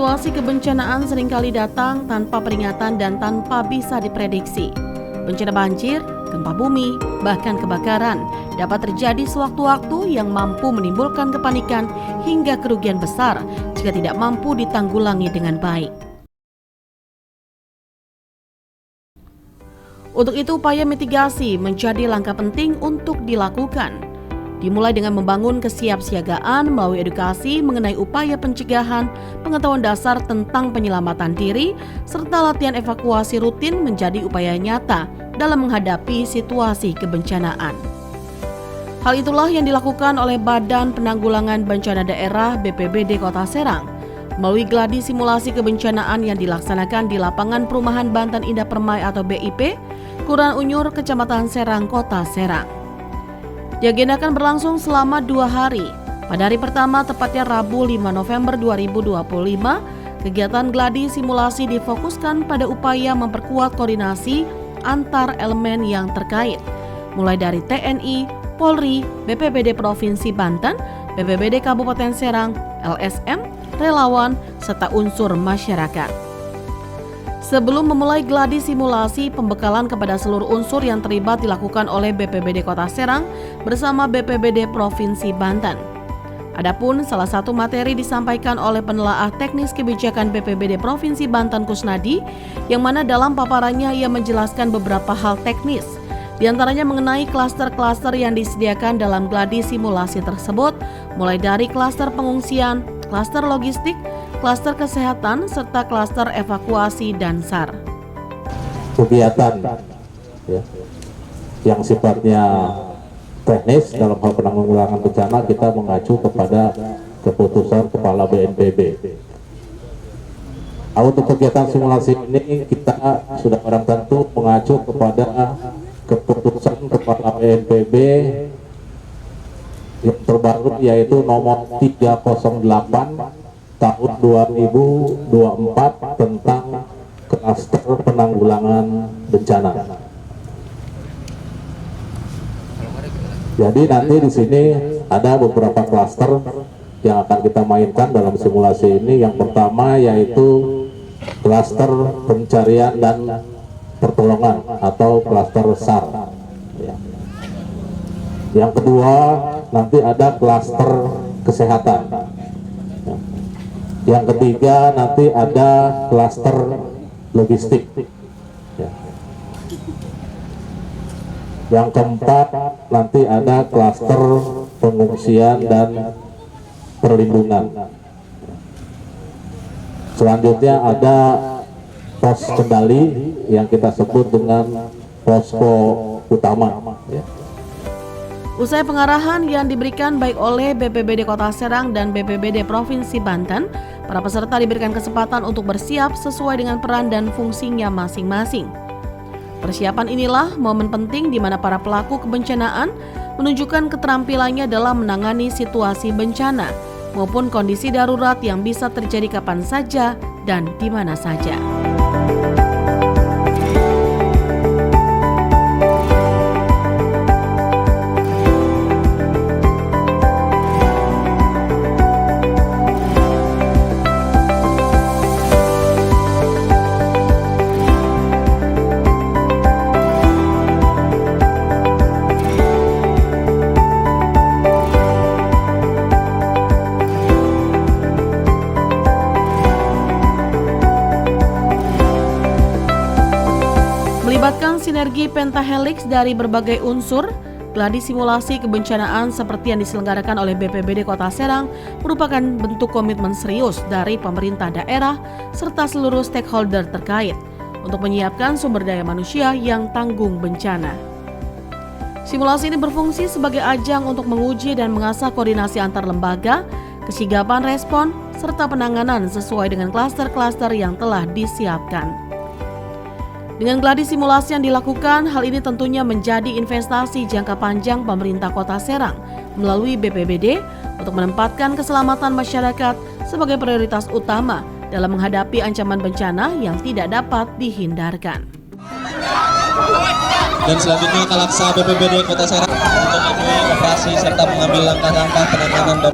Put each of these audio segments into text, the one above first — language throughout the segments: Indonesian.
Situasi kebencanaan seringkali datang tanpa peringatan dan tanpa bisa diprediksi. Bencana banjir, gempa bumi, bahkan kebakaran dapat terjadi sewaktu-waktu yang mampu menimbulkan kepanikan hingga kerugian besar jika tidak mampu ditanggulangi dengan baik. Untuk itu, upaya mitigasi menjadi langkah penting untuk dilakukan. Dimulai dengan membangun kesiapsiagaan melalui edukasi mengenai upaya pencegahan, pengetahuan dasar tentang penyelamatan diri, serta latihan evakuasi rutin menjadi upaya nyata dalam menghadapi situasi kebencanaan. Hal itulah yang dilakukan oleh Badan Penanggulangan Bencana Daerah BPBD Kota Serang melalui gladi simulasi kebencanaan yang dilaksanakan di Lapangan Perumahan Banten Indah Permai atau BIP, Kelurahan Unyur, Kecamatan Serang, Kota Serang. Diagendakan berlangsung selama 2 hari. Pada hari pertama, tepatnya Rabu 5 November 2025, kegiatan gladi simulasi difokuskan pada upaya memperkuat koordinasi antar elemen yang terkait, mulai dari TNI, Polri, BPBD Provinsi Banten, BPBD Kabupaten Serang, LSM, relawan, serta unsur masyarakat. Sebelum memulai gladi simulasi, pembekalan kepada seluruh unsur yang terlibat dilakukan oleh BPBD Kota Serang bersama BPBD Provinsi Banten. Adapun salah satu materi disampaikan oleh penelaah teknis kebijakan BPBD Provinsi Banten Kusnadi, yang mana dalam paparannya ia menjelaskan beberapa hal teknis, diantaranya mengenai klaster-klaster yang disediakan dalam gladi simulasi tersebut, mulai dari klaster pengungsian, klaster logistik, klaster kesehatan, serta klaster evakuasi dan SAR. Kegiatan yang sifatnya teknis dalam hal penanggulangan bencana, kita mengacu kepada keputusan Kepala BNPB. Untuk kegiatan simulasi ini kita sudah barang tentu mengacu kepada keputusan Kepala BNPB yang terbaru, yaitu nomor 308 tahun 2024 tentang klaster penanggulangan bencana. Jadi nanti di sini ada beberapa klaster yang akan kita mainkan dalam simulasi ini. Yang pertama yaitu klaster pencarian dan pertolongan atau klaster SAR. Yang kedua nanti ada klaster kesehatan. Yang ketiga nanti ada klaster logistik. Yang keempat nanti ada klaster pengungsian dan perlindungan. Selanjutnya ada pos kendali yang kita sebut dengan posko utama. Usai pengarahan yang diberikan baik oleh BPBD Kota Serang dan BPBD Provinsi Banten, para peserta diberikan kesempatan untuk bersiap sesuai dengan peran dan fungsinya masing-masing. Persiapan inilah momen penting di mana para pelaku kebencanaan menunjukkan keterampilannya dalam menangani situasi bencana maupun kondisi darurat yang bisa terjadi kapan saja dan di mana saja. Melibatkan sinergi pentahelix dari berbagai unsur, gladi simulasi kebencanaan seperti yang diselenggarakan oleh BPBD Kota Serang merupakan bentuk komitmen serius dari pemerintah daerah serta seluruh stakeholder terkait untuk menyiapkan sumber daya manusia yang tanggung bencana. Simulasi ini berfungsi sebagai ajang untuk menguji dan mengasah koordinasi antar lembaga, kesigapan respon, serta penanganan sesuai dengan klaster-klaster yang telah disiapkan. Dengan gladi simulasi yang dilakukan, hal ini tentunya menjadi investasi jangka panjang pemerintah Kota Serang melalui BPBD untuk menempatkan keselamatan masyarakat sebagai prioritas utama dalam menghadapi ancaman bencana yang tidak dapat dihindarkan. Dan selanjutnya Kalaksa BPBD Kota Serang untuk memulai operasi serta mengambil langkah-langkah penanganan dan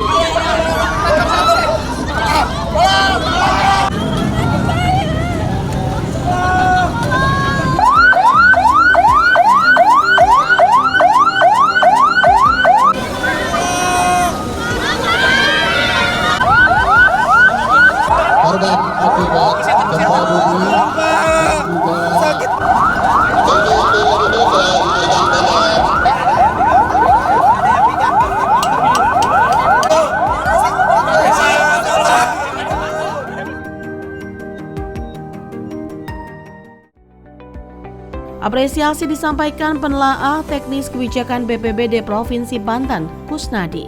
Apresiasi disampaikan penelaah teknis kebijakan BPBD Provinsi Banten, Kusnadi.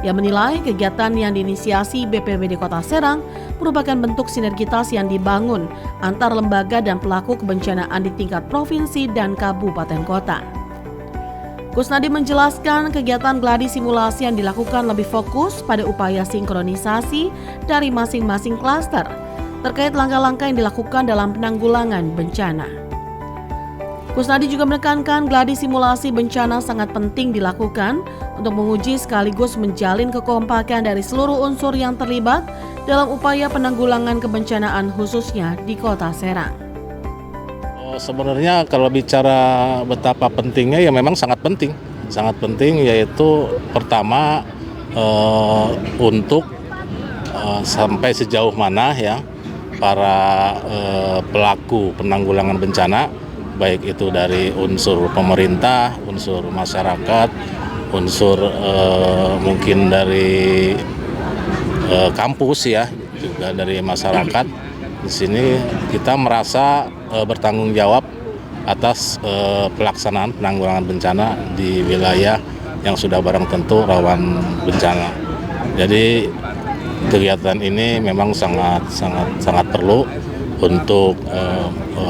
Ia menilai kegiatan yang diinisiasi BPBD Kota Serang merupakan bentuk sinergitas yang dibangun antar lembaga dan pelaku kebencanaan di tingkat provinsi dan kabupaten kota. Kusnadi menjelaskan kegiatan gladi simulasi yang dilakukan lebih fokus pada upaya sinkronisasi dari masing-masing klaster terkait langkah-langkah yang dilakukan dalam penanggulangan bencana. Kusnadi juga menekankan gladi simulasi bencana sangat penting dilakukan untuk menguji sekaligus menjalin kekompakan dari seluruh unsur yang terlibat dalam upaya penanggulangan kebencanaan khususnya di Kota Serang. Sebenarnya kalau bicara betapa pentingnya ya memang sangat penting yaitu pertama untuk sampai sejauh mana ya para pelaku penanggulangan bencana baik itu dari unsur pemerintah, unsur masyarakat, unsur mungkin dari kampus ya, juga dari masyarakat. Di sini kita merasa bertanggung jawab atas pelaksanaan penanggulangan bencana di wilayah yang sudah barang tentu rawan bencana. Jadi kegiatan ini memang sangat perlu untuk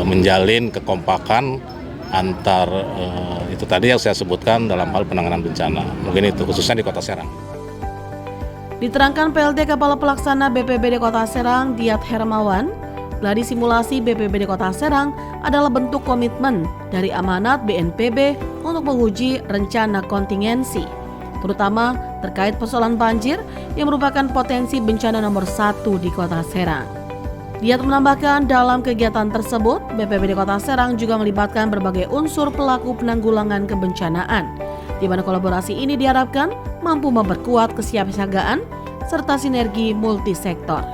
menjalin kekompakan antar itu tadi yang saya sebutkan dalam hal penanganan bencana. Mungkin itu khususnya di Kota Serang. Diterangkan PLT Kepala Pelaksana BPBD Kota Serang, Diat Hermawan, gladi simulasi BPBD Kota Serang adalah bentuk komitmen dari amanat BNPB untuk menguji rencana kontingensi, terutama terkait persoalan banjir yang merupakan potensi bencana nomor 1 di Kota Serang. Diat menambahkan dalam kegiatan tersebut, BPBD Kota Serang juga melibatkan berbagai unsur pelaku penanggulangan kebencanaan, di mana kolaborasi ini diharapkan mampu memperkuat kesiapsiagaan serta sinergi multisektor.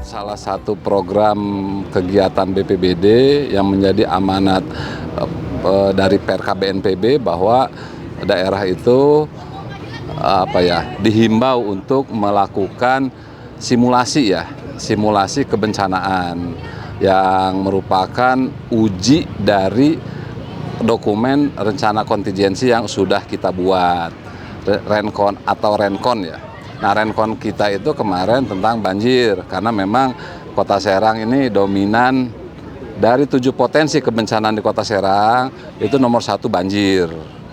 Salah satu program kegiatan BPBD yang menjadi amanat dari PRK BNPB bahwa daerah itu dihimbau untuk melakukan simulasi kebencanaan yang merupakan uji dari dokumen rencana kontingensi yang sudah kita buat, Renkon atau Renkon ya. Nah, Renkon kita itu kemarin tentang banjir, karena memang Kota Serang ini dominan dari 7 potensi kebencanaan di Kota Serang, itu nomor 1 banjir,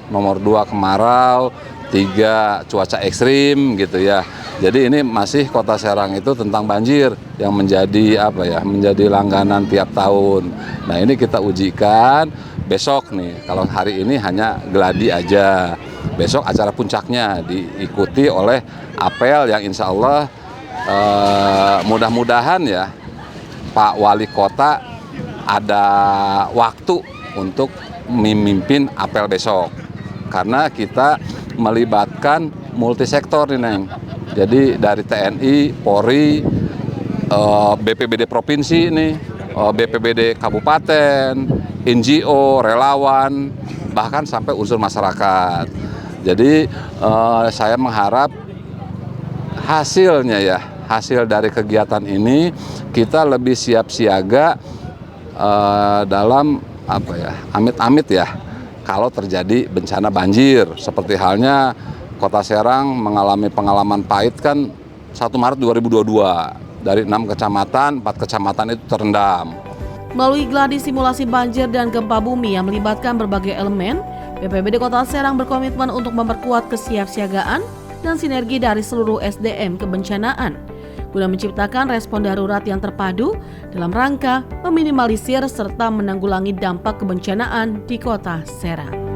nomor 2 kemarau, 3 cuaca ekstrim gitu ya. Jadi ini masih Kota Serang itu tentang banjir yang menjadi menjadi langganan tiap tahun. Nah, ini kita ujikan besok nih. Kalau hari ini hanya gladi aja. Besok acara puncaknya diikuti oleh apel yang insya Allah mudah-mudahan ya Pak Wali Kota ada waktu untuk memimpin apel besok. Karena kita melibatkan multisektor nih, Neng. Jadi dari TNI, Polri, BPBD Provinsi ini, BPBD Kabupaten, NGO, relawan, bahkan sampai unsur masyarakat. Jadi saya mengharap hasil dari kegiatan ini kita lebih siap siaga dalam amit-amit ya kalau terjadi bencana banjir. Seperti halnya Kota Serang mengalami pengalaman pahit kan 1 Maret 2022. Dari 6 kecamatan, 4 kecamatan itu terendam. Melalui gladi simulasi banjir dan gempa bumi yang melibatkan berbagai elemen, BPBD Kota Serang berkomitmen untuk memperkuat kesiapsiagaan dan sinergi dari seluruh SDM kebencanaan guna menciptakan respon darurat yang terpadu dalam rangka meminimalisir serta menanggulangi dampak kebencanaan di Kota Serang.